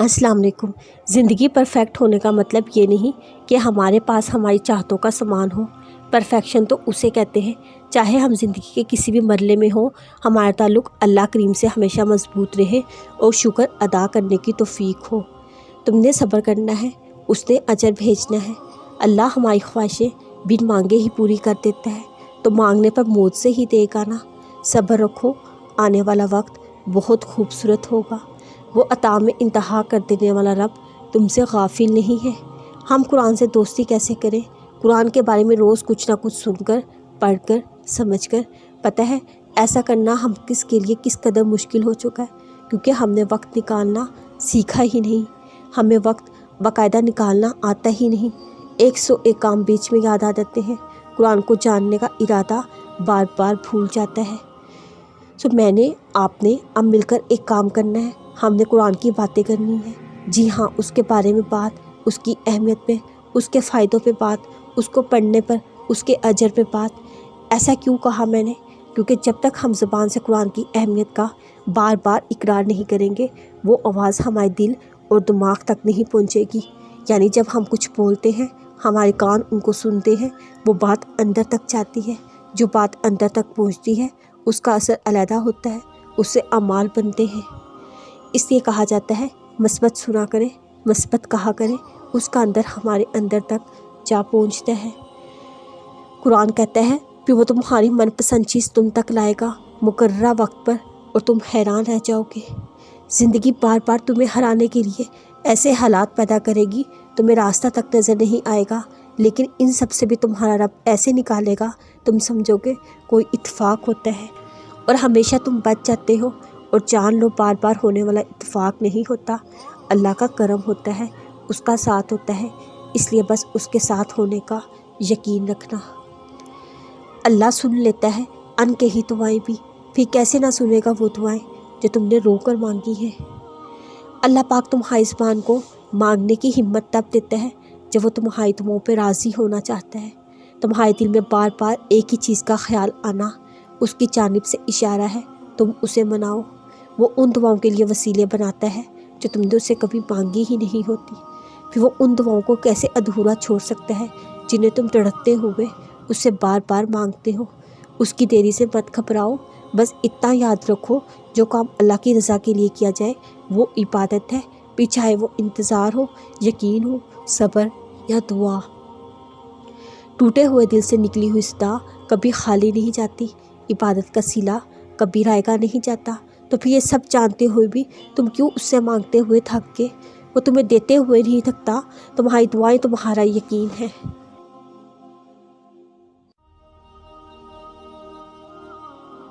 अस्सलाम वालेकुम। ज़िंदगी परफेक्ट होने का मतलब ये नहीं कि हमारे पास हमारी चाहतों का सामान हो। परफेक्शन तो उसे कहते हैं चाहे हम ज़िंदगी के किसी भी मरले में हो, हमारा ताल्लुक़ अल्लाह करीम से हमेशा मजबूत रहे और शुक्र अदा करने की तौफीक हो। तुमने सब्र करना है, उसने अजर भेजना है। अल्लाह हमारी ख्वाहिशें बिन मांगे ही पूरी कर देता है, तो मांगने पर मौत से ही देगा ना। सब्र रखो, आने वाला वक्त बहुत खूबसूरत होगा। वो अता में इंतहा कर देने वाला रब तुमसे गाफिल नहीं है। हम कुरान से दोस्ती कैसे करें? कुरान के बारे में रोज़ कुछ ना कुछ सुनकर, पढ़कर, समझकर। पता है ऐसा करना हम किसके लिए किस कदर मुश्किल हो चुका है, क्योंकि हमने वक्त निकालना सीखा ही नहीं। हमें वक्त बाकायदा निकालना आता ही नहीं। 101 काम बीच में याद आ जाते हैं। कुरान को जानने का इरादा बार बार भूल जाता है। मैंने आपने अब मिलकर एक काम करना है। हमने कुरान की बातें करनी है। जी हाँ, उसके बारे में बात, उसकी अहमियत पे, उसके फ़ायदों पे बात, उसको पढ़ने पर उसके अजर पे बात। ऐसा क्यों कहा मैंने? क्योंकि जब तक हम ज़ुबान से कुरान की अहमियत का बार बार इकरार नहीं करेंगे, वो आवाज़ हमारे दिल और दिमाग तक नहीं पहुँचेगी। यानी जब हम कुछ बोलते हैं, हमारे कान उनको सुनते हैं, वो बात अंदर तक जाती है। जो बात अंदर तक पहुँचती है उसका असर अलग होता है, उससे अमाल बनते हैं। इसलिए कहा जाता है मस्बत सुना करें, मस्बत कहा करें, उसका अंदर हमारे अंदर तक जा पहुँचता है। कुरान कहता है कि वो तुम्हारी मनपसंद चीज़ तुम तक लाएगा मुकर्ररा वक्त पर, और तुम हैरान रह जाओगे। ज़िंदगी बार बार तुम्हें हराने के लिए ऐसे हालात पैदा करेगी, तुम्हें रास्ता तक नज़र नहीं आएगा, लेकिन इन सब से भी तुम्हारा रब ऐसे निकालेगा तुम समझोगे कोई इत्तेफाक होता है, और हमेशा तुम बच जाते हो। और जान लो बार बार होने वाला इत्तेफाक नहीं होता, अल्लाह का करम होता है, उसका साथ होता है। इसलिए बस उसके साथ होने का यकीन रखना। अल्लाह सुन लेता है अन ही दुआएं भी, फिर कैसे ना सुनेगा वो दुआएं जो तुमने रोकर मांगी हैं। अल्लाह पाक तुम्हारी ज़बान को मांगने की हिम्मत तब देता है जब वो तुम्हारी दुआओं पे राज़ी होना चाहता है। तुम्हारे दिल में बार बार एक ही चीज़ का ख्याल आना उसकी जानिब से इशारा है, तुम उसे मनाओ। वो उन दुआओं के लिए वसीले बनाता है जो तुमने उससे कभी मांगी ही नहीं होती। फिर वो उन दुआओं को कैसे अधूरा छोड़ सकता है जिन्हें तुम तड़पते हुए उससे बार बार मांगते हो। उसकी देरी से मत घबराओ, बस इतना याद रखो जो काम अल्लाह की रज़ा के लिए किया जाए वो इबादत है, फिर चाहे वो इंतज़ार हो, यकीन हो, सब्र या दुआ। टूटे हुए दिल से निकली हुई सदा कभी खाली नहीं जाती, इबादत का सिला कभी रायगा नहीं जाता। तो फिर ये सब जानते हुए भी तुम क्यों उससे मांगते हुए थक गए? वो तुम्हें देते हुए नहीं थकता, तुम्हारी दुआएं तुम्हारा यकीन है।